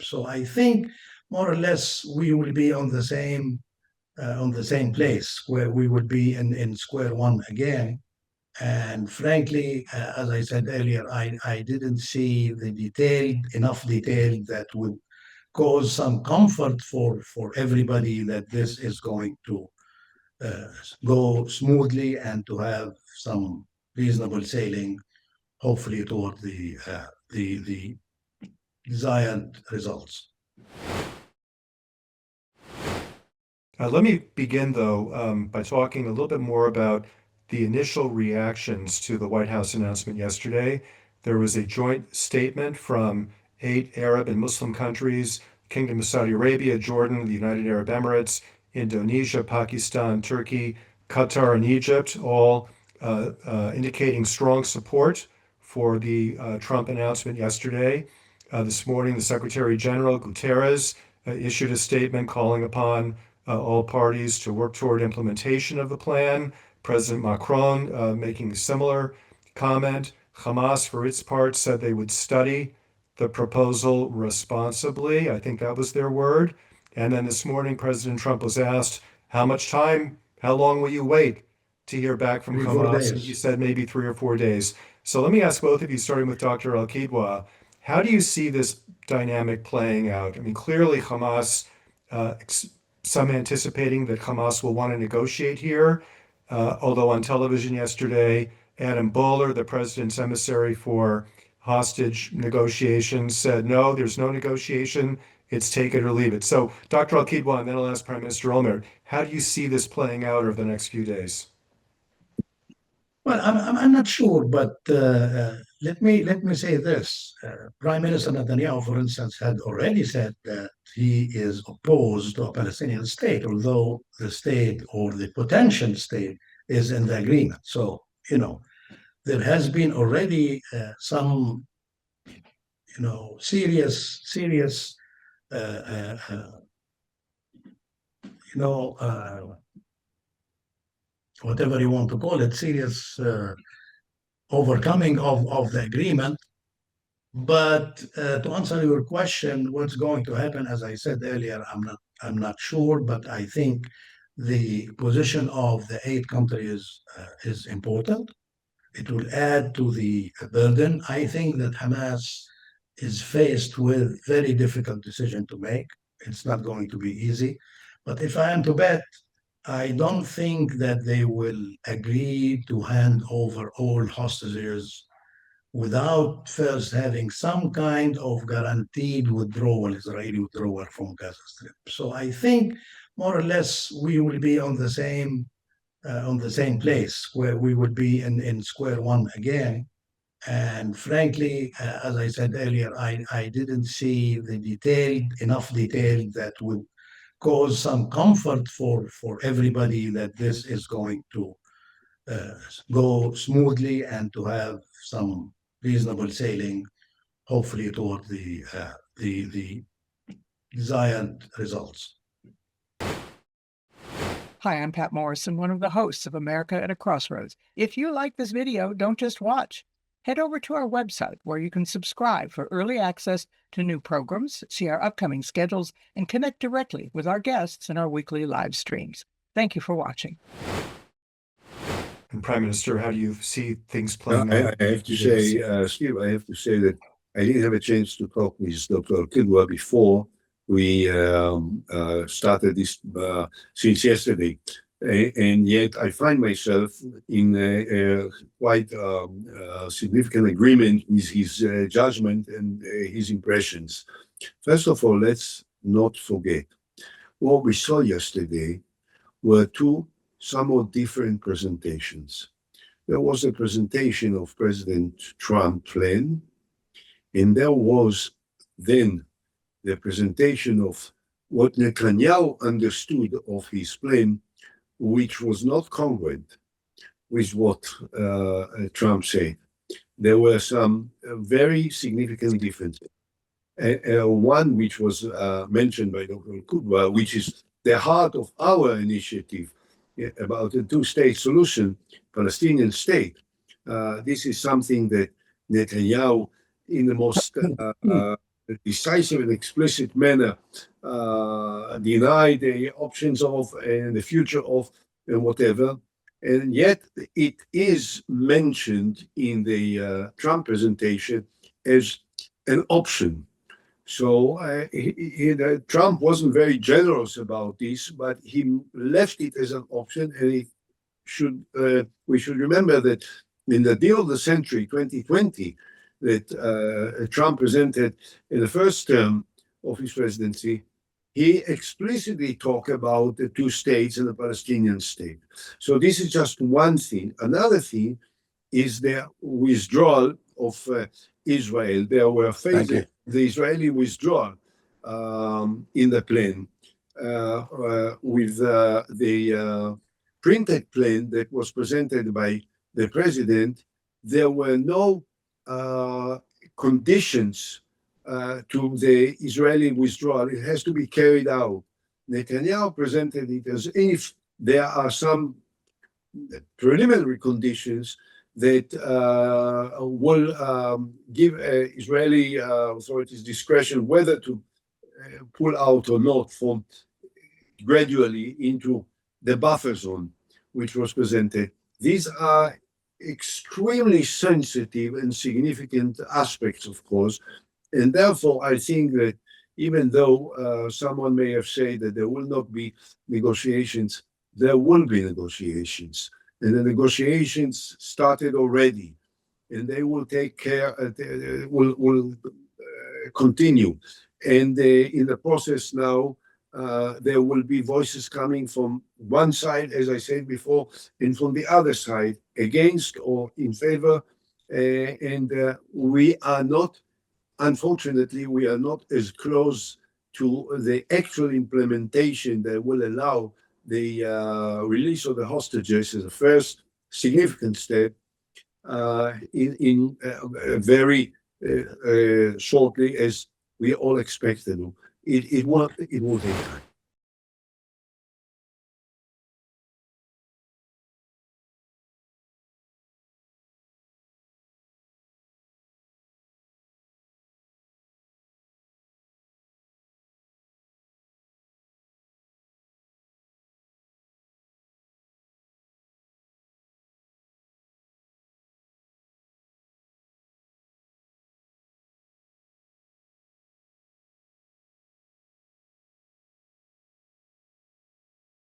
So I think more or less we will be on the same place where we would be in square one again. And frankly, as I said earlier, I didn't see enough detail that would cause some comfort for everybody that this is going to uh, go smoothly and to have some reasonable sailing, hopefully toward the desired results. Let me begin, though, by talking a little bit more about the initial reactions to the White House announcement yesterday. There was a joint statement from 8 Arab and Muslim countries: Kingdom of Saudi Arabia, Jordan, the United Arab Emirates, Indonesia, Pakistan, Turkey, Qatar, and Egypt, all indicating strong support for the Trump announcement yesterday. This morning, the Secretary General, Guterres, issued a statement calling upon all parties to work toward implementation of the plan. President Macron making a similar comment. Hamas, for its part, said they would study the proposal responsibly. I think that was their word. And then this morning, President Trump was asked, how long will you wait to hear back from Hamas? And he said maybe 3 or 4 days. So let me ask both of you, starting with Dr. Al-Kidwa, how do you see this dynamic playing out? I mean, clearly Hamas, some anticipating that Hamas will want to negotiate here, although on television yesterday, Adam Boehler, the president's emissary for hostage negotiations, said, no, there's no negotiation. It's take it or leave it. So, Dr. Al-Kidwa, and then I'll ask Prime Minister Olmert, how do you see this playing out over the next few days? Well, I'm not sure, but let me say this. Prime Minister Netanyahu, for instance, had already said that he is opposed to a Palestinian state, although the state or the potential state is in the agreement. So, there has been already some, serious, uh, uh, you know, uh, whatever you want to call it, serious overcoming of the agreement. But to answer your question, what's going to happen? As I said earlier, I'm not sure, but I think the position of the 8 countries is important. It will add to the burden. I think that Hamas is faced with very difficult decision to make. It's not going to be easy. But if I am to bet, I don't think that they will agree to hand over all hostages without first having some kind of guaranteed withdrawal, Israeli withdrawal from Gaza Strip. So I think more or less we will be on the same place where we would be in square one again. And frankly, as I said earlier, I didn't see enough detail that would cause some comfort for everybody that this is going to uh, go smoothly and to have some reasonable sailing, hopefully toward the desired results. Hi, I'm Pat Morrison, one of the hosts of America at a Crossroads. If you like this video, don't just watch. Head over to our website where you can subscribe for early access to new programs, see our upcoming schedules, and connect directly with our guests in our weekly live streams. Thank you for watching. And Prime Minister, how do you see things playing out? I have to say, Steve, I have to say that I didn't have a chance to talk with Dr. Al-Kidwa before we started this since yesterday. And yet I find myself in a quite significant agreement with his judgment and his impressions. First of all, let's not forget what we saw yesterday were 2 somewhat different presentations. There was a presentation of President Trump's plan, and there was then the presentation of what Netanyahu understood of his plan, which was not congruent with what Trump said. There were some very significant differences. One which was mentioned by Dr. Al-Kidwa, which is the heart of our initiative about a 2-state solution, Palestinian state. This is something that Netanyahu, in the most decisive and explicit manner deny the options of and the future of and whatever. And yet it is mentioned in the Trump presentation as an option. So Trump wasn't very generous about this, but he left it as an option. And we should remember that in the deal of the century, 2020, that Trump presented in the first term of his presidency, he explicitly talked about the two states and the Palestinian state. So this is just one thing. Another thing is the withdrawal of Israel. There were phases, the Israeli withdrawal in the plan with the printed plan that was presented by the president. There were no conditions to the Israeli withdrawal. It has to be carried out. Netanyahu presented it as if there are some preliminary conditions that will give Israeli authorities discretion whether to pull out or not from gradually into the buffer zone, which was presented. These are extremely sensitive and significant aspects, of course, and therefore I think that even though someone may have said that there will not be negotiations, there will be negotiations. And the negotiations started already, and they will take care, will continue. And in the process now, there will be voices coming from one side, as I said before, and from the other side, against or in favor. And we are not, unfortunately, we are not as close to the actual implementation that will allow the release of the hostages as a first significant step in very shortly, as we all expected. It will take time.